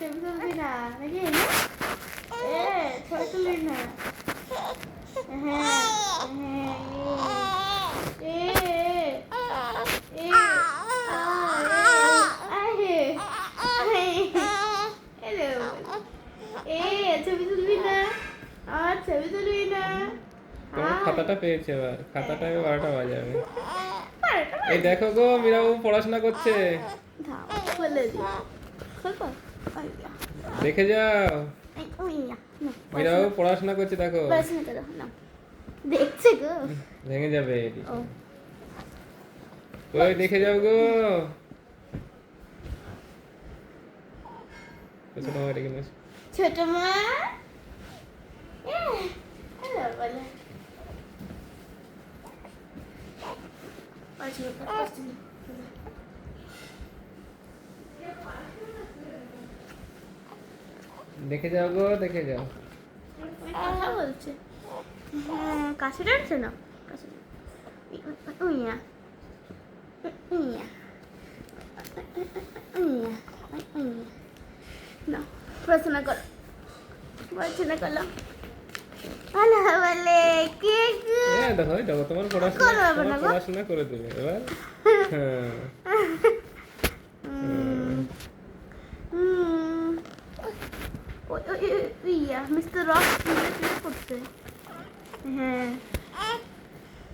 ছবি তুলবি না নাকি? ছবি তুলবি না। হ্যাঁ ছবি তুলবি না, আর ছবি তুলবি না। খাতাটা পেয়েছে, এবার খাতাটা 12টা বাজাবে। এই দেখো গো, মীরাবু পড়াশোনা করছে, দেখে যাও। মীরাবু পড়াশোনা করছে, দেখো দেখছে গো, ভেঙে যাবে। ওই দেখে যাও গো। ছোট মা ডেকে নিয়েছে। ছোট মা বলে দেখে যাও গো, দেখে যাও। কথা বলছে। হ্যাঁ কাছে ডাকছে না, কাছে না পড়াশোনা করো, পড়াশোনা করো। ভালো বলে কে গো? দেখো দেখো, তোমার পড়াশোনা করে দেবে এবার। মিস্টার রক করছে। হ্যাঁ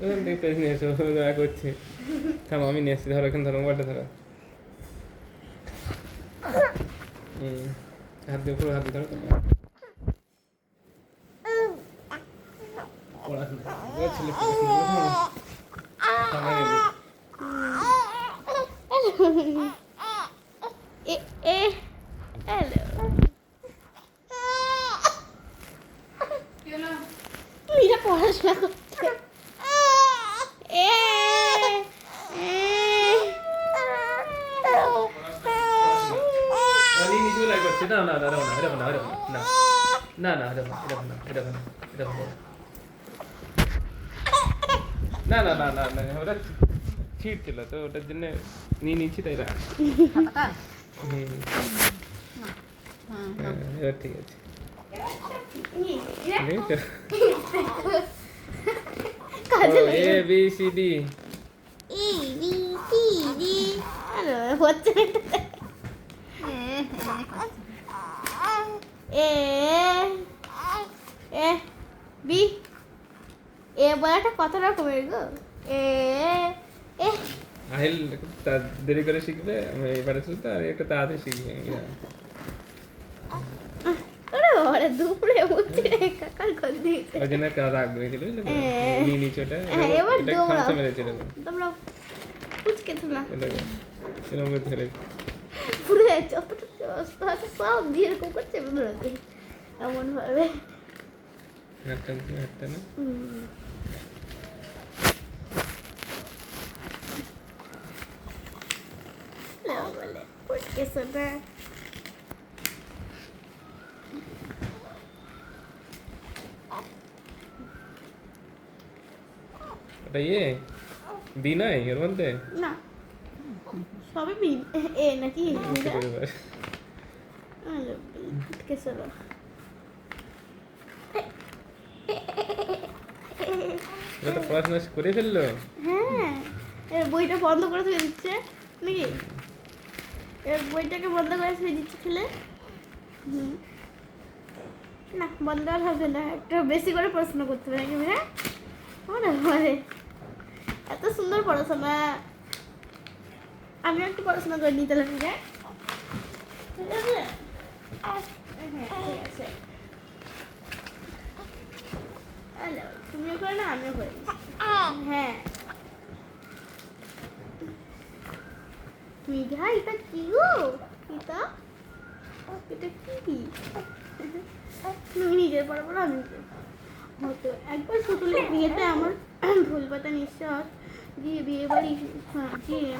ওখান থেকে পেজ নিয়ে এসো, দয়া করছে। থামো, আমি নিয়ে এসছি, ধরো এখানে, ধরো মোবাইলটা ধরো। হাত দিয়ে পুরো হাত দিয়ে ধরো। পড়াশোনা ছেলে পড়াশোনা করছে। না না না না না না না না না না না, ওটা ছিট ছিল তো, ওটার জন্য নিয়ে নিচ্ছি, তাই রাখ। এবার ঠিক আছে। এ বি সি ডি হচ্ছে বি এ বলাটা কত রকমের গো? আহিল দেরি করে শিখবে, আমি এবারে শুনতে আর একটু তাড়াতাড়ি শিখবে। ওরে দুপুরে উঠে কাকার করে দিয়েছে, ওই জন্য একটা রাখবে ছিল, নিয়ে নিচে ওটা, এবার এটা খামচা মেরেছিল। তোমরা পুচকে তো না, এরকম করে ধরে পুরো যতটা সব দিয়ে এরকম করছে বন্ধুরাতে এমন ভাবে। হাতটা না বলে পুচকে সোনা। ওটা বি নয় এর মধ্যে? না সবই বি। এ নাকি পুচকে সোনা। এটা তো পড়াশোনা করে ফেললো। হ্যাঁ এর বইটা বন্ধ করে ফেলে দিচ্ছে নাকি? এর বইটাকে বন্ধ করে ফেলে দিচ্ছে ফেলে। না বন্ধ আর হবে না, একটু বেশি করে পড়াশোনা করতে হবে নাকি? হ্যাঁ মনে এত সুন্দর পড়াশোনা, আমিও একটু পড়াশোনা করে নিতে লাগবে। ঠিক আছে, ঠিক আছে। তুমিও করে না, আমিও করি। হ্যাঁ মিঠা, এটা কি গো? এটা কি? তুমি নিজের পড়া পড়া আমি হতো। একবার ছোটলের বিয়েতে আমার ঢোল পাতা নিঃশ্বাস দিয়ে বিয়ে বাড়ি গিয়ে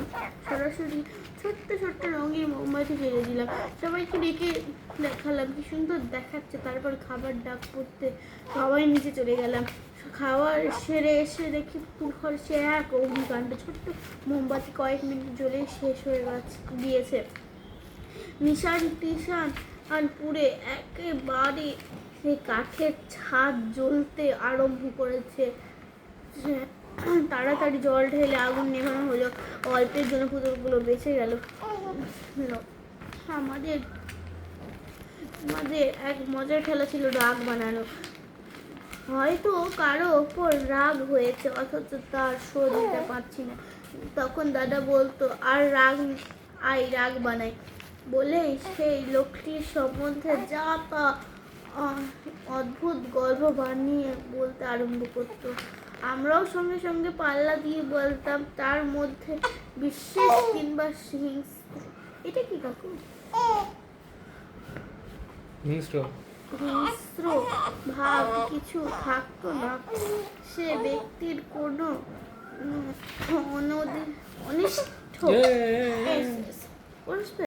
সরাসরি ছোট্ট ছোট্ট রঙের মোমবাতি জ্বেলে দিলাম। সবাইকে ডেকে দেখালাম কি সুন্দর দেখাচ্ছে। তারপর খাবার ডাক পড়তে সবাই নিচে চলে গেলাম। খাওয়ার সেরে এসে দেখি পুরো সে এক অগ্নিকাণ্ড। ছোট্ট মোমবাতি কয়েক মিনিট জ্বলে শেষ হয়ে গিয়েছে। নিশান টিশান আর পুড়ে একেবারে সেই কাঠের ছাদ জ্বলতে আরম্ভ করেছে। তাড়াতাড়ি জল ঢেলে আগুন নেভানো হলো। অল্পের জন্য পুতুলগুলো বেঁচে গেল। আমাদের আমাদের এক মজার খেলা ছিল রাগ বানানো। হয়তো কারো ওপর রাগ হয়েছে অথচ তার শোধ দিতে পারছি না। তখন দাদা বলতো রাগ বানাই বলেই সেই লোকটির সম্বন্ধে যা তা অদ্ভুত গল্প বানিয়ে বলতে আরম্ভ করতো। আমরাও সঙ্গে সঙ্গে পাল্লা দিয়ে বলতাম। তার মধ্যে বিশেষ কিংবা হিংস্র, এটা কি কাকু? হিংস্র হিংস্র ভাব কিছু থাকতো না। সে ব্যক্তির কোনো অনিষ্ট